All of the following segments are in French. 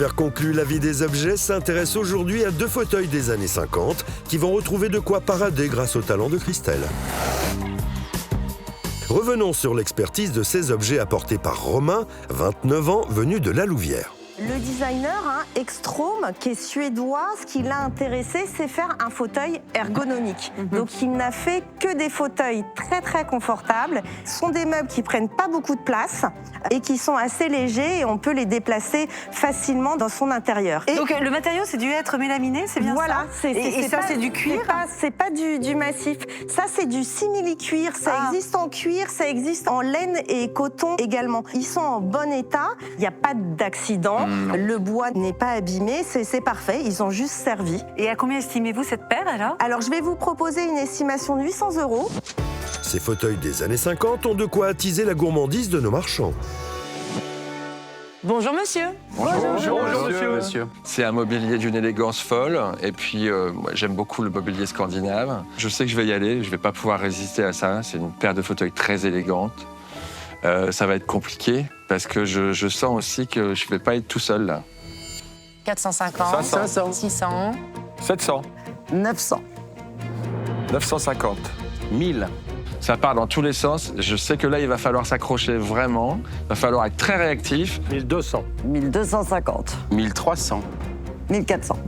Affaire conclue, la vie des objets s'intéresse aujourd'hui à 2 fauteuils des années 50 qui vont retrouver de quoi parader grâce au talent de Christelle. Revenons sur l'expertise de ces objets apportés par Romain, 29 ans, venu de La Louvière. Le designer, Ekstrom, qui est suédois, ce qui l'a intéressé, c'est faire un fauteuil ergonomique. Donc il n'a fait que des fauteuils très très confortables. Ce sont des meubles qui prennent pas beaucoup de place et qui sont assez légers et on peut les déplacer facilement dans son intérieur. Et donc le matériau, c'est dû être mélaminé, c'est bien voilà, ça? Et ça, c'est du cuir? C'est pas du massif. Ça, c'est du simili-cuir. Ça existe en cuir, ça existe en laine et coton également. Ils sont en bon état. Il n'y a pas d'accident. Le bois n'est pas abîmé. C'est parfait. Ils ont juste servi. Et à combien estimez-vous cette paire alors? Alors, je vais vous proposer une estimation de 800 €. Ces fauteuils des années 50 ont de quoi attiser la gourmandise de nos marchands. Bonjour monsieur. Bonjour monsieur. C'est un mobilier d'une élégance folle et puis moi, j'aime beaucoup le mobilier scandinave. Je sais que je vais y aller, je vais pas pouvoir résister à ça. C'est une paire de fauteuils très élégante. Ça va être compliqué parce que je sens aussi que je vais pas être tout seul là. 450, 500, 600, 700, 900. 950, 1000. Ça part dans tous les sens. Je sais que là, il va falloir s'accrocher vraiment. Il va falloir être très réactif. 1200. 1250, 1300, 1400.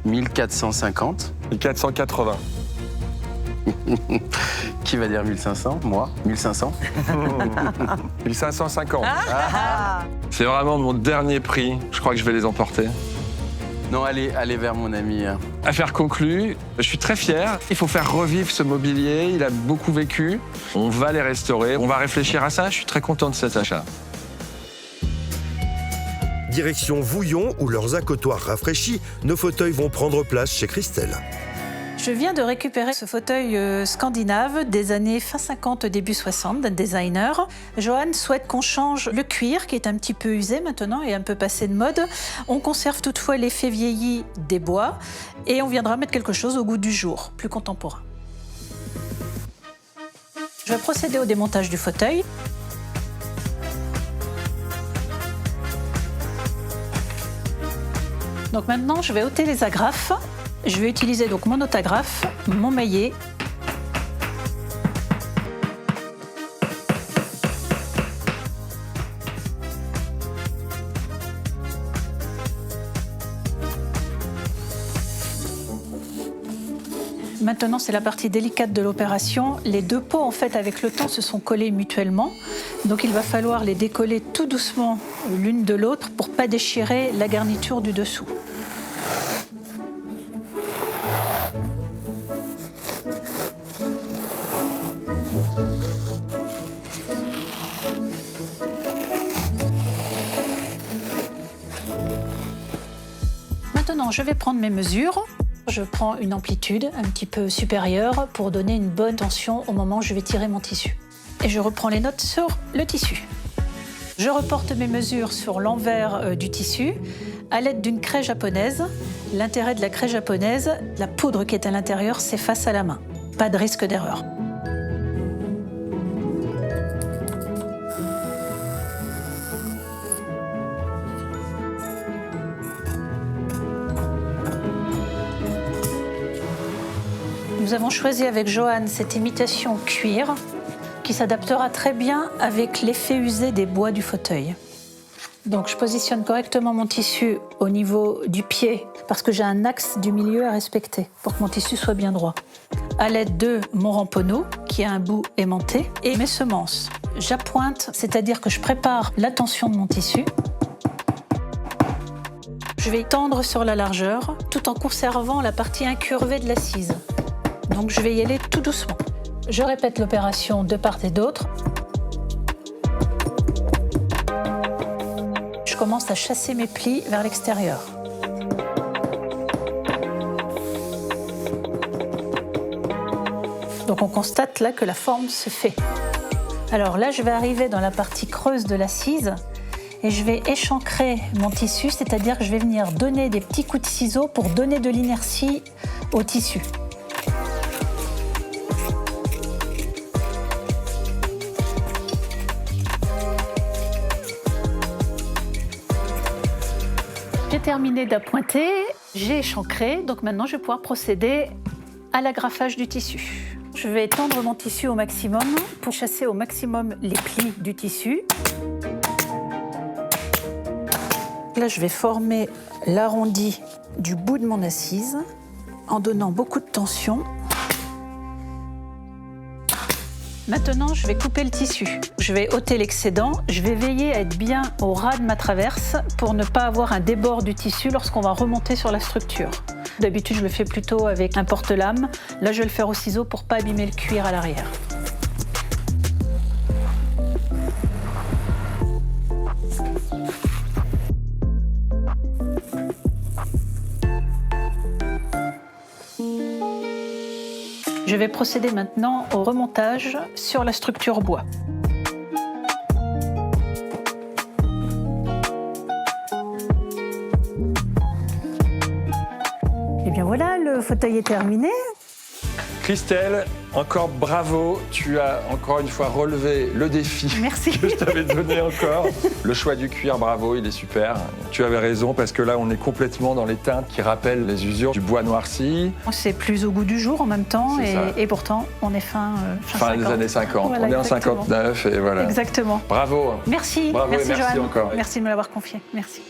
1450. 480. Qui va dire 1500? Moi. 1500. 1550. C'est vraiment mon dernier prix. Je crois que je vais les emporter. Non, allez vers mon ami. Affaire conclue, je suis très fier. Il faut faire revivre ce mobilier, il a beaucoup vécu. On va les restaurer, on va réfléchir à ça. Je suis très content de cet achat. Direction Vouillon, où leurs accotoirs rafraîchis, nos fauteuils vont prendre place chez Christelle. Je viens de récupérer ce fauteuil scandinave des années fin 50, début 60 d'un designer. Johan souhaite qu'on change le cuir qui est un petit peu usé maintenant et un peu passé de mode. On conserve toutefois l'effet vieilli des bois et on viendra mettre quelque chose au goût du jour, plus contemporain. Je vais procéder au démontage du fauteuil. Donc maintenant, je vais ôter les agrafes. Je vais utiliser donc mon autographe, mon maillet. Maintenant, c'est la partie délicate de l'opération. Les deux peaux, en fait, avec le temps, se sont collées mutuellement. Donc, il va falloir les décoller tout doucement l'une de l'autre pour ne pas déchirer la garniture du dessous. Maintenant, je vais prendre mes mesures. Je prends une amplitude un petit peu supérieure pour donner une bonne tension au moment où je vais tirer mon tissu. Et je reprends les notes sur le tissu. Je reporte mes mesures sur l'envers du tissu à l'aide d'une craie japonaise. L'intérêt de la craie japonaise, la poudre qui est à l'intérieur s'efface à la main. Pas de risque d'erreur. Nous avons choisi avec Johan cette imitation cuir qui s'adaptera très bien avec l'effet usé des bois du fauteuil. Donc je positionne correctement mon tissu au niveau du pied parce que j'ai un axe du milieu à respecter pour que mon tissu soit bien droit. À l'aide de mon ramponneau qui a un bout aimanté et mes semences. J'appointe, c'est-à-dire que je prépare la tension de mon tissu. Je vais tendre sur la largeur tout en conservant la partie incurvée de l'assise. Donc je vais y aller tout doucement. Je répète l'opération de part et d'autre. Je commence à chasser mes plis vers l'extérieur. Donc on constate là que la forme se fait. Alors là, je vais arriver dans la partie creuse de l'assise et je vais échancrer mon tissu, c'est-à-dire que je vais venir donner des petits coups de ciseaux pour donner de l'inertie au tissu. terminé d'appointer, j'ai échancré, donc maintenant je vais pouvoir procéder à l'agrafage du tissu. Je vais étendre mon tissu au maximum pour chasser au maximum les plis du tissu. Là, je vais former l'arrondi du bout de mon assise en donnant beaucoup de tension. Maintenant, je vais couper le tissu. Je vais ôter l'excédent. Je vais veiller à être bien au ras de ma traverse pour ne pas avoir un débord du tissu lorsqu'on va remonter sur la structure. D'habitude, je le fais plutôt avec un porte-lame. Là, je vais le faire au ciseau pour ne pas abîmer le cuir à l'arrière. Je vais procéder maintenant au remontage sur la structure bois. Et bien voilà, le fauteuil est terminé. Christelle, encore bravo, tu as encore une fois relevé le défi Merci. que je t'avais donné encore. Le choix du cuir, bravo, il est super. Tu avais raison parce que là, on est complètement dans les teintes qui rappellent les usures du bois noirci. C'est plus au goût du jour en même temps et pourtant on est fin des années 50. Voilà, on est exactement. en 59 et voilà. Exactement. Bravo. Merci. Bravo et merci Joanne. encore. Merci de me l'avoir confié. Merci.